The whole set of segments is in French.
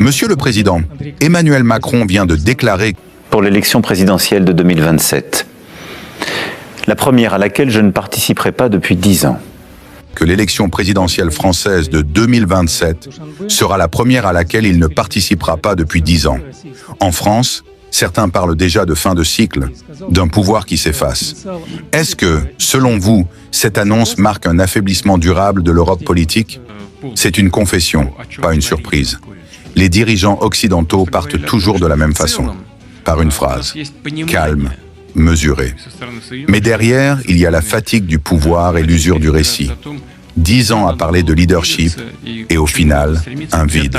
Monsieur le Président, Emmanuel Macron vient de déclarer pour l'élection présidentielle de 2027. La première à laquelle je ne participerai pas depuis 10 ans. Que l'élection présidentielle française de 2027 sera la première à laquelle il ne participera pas depuis 10 ans. En France, certains parlent déjà de fin de cycle, d'un pouvoir qui s'efface. Est-ce que, selon vous, cette annonce marque un affaiblissement durable de l'Europe politique? C'est une confession, pas une surprise. Les dirigeants occidentaux partent toujours de la même façon, par une phrase, calme, mesuré. Mais derrière, il y a la fatigue du pouvoir et l'usure du récit. 10 ans à parler de leadership et au final, un vide.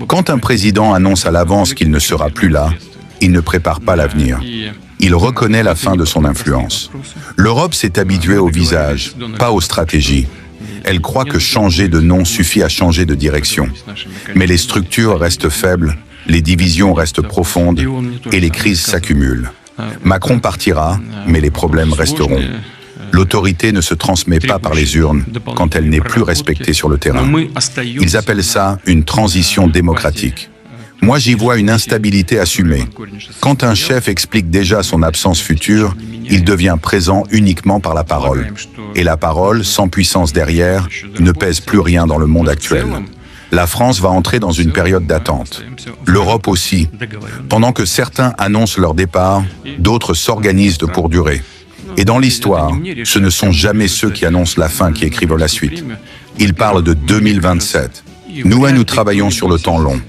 Quand un président annonce à l'avance qu'il ne sera plus là, il ne prépare pas l'avenir. Il reconnaît la fin de son influence. L'Europe s'est habituée au visage, pas aux stratégies. Elle croit que changer de nom suffit à changer de direction. Mais les structures restent faibles, les divisions restent profondes et les crises s'accumulent. Macron partira, mais les problèmes resteront. L'autorité ne se transmet pas par les urnes quand elle n'est plus respectée sur le terrain. Ils appellent ça une transition démocratique. Moi, j'y vois une instabilité assumée. Quand un chef explique déjà son absence future, il devient présent uniquement par la parole. Et la parole, sans puissance derrière, ne pèse plus rien dans le monde actuel. La France va entrer dans une période d'attente. L'Europe aussi. Pendant que certains annoncent leur départ, d'autres s'organisent pour durer. Et dans l'histoire, ce ne sont jamais ceux qui annoncent la fin qui écrivent la suite. Ils parlent de 2027. Nous travaillons sur le temps long.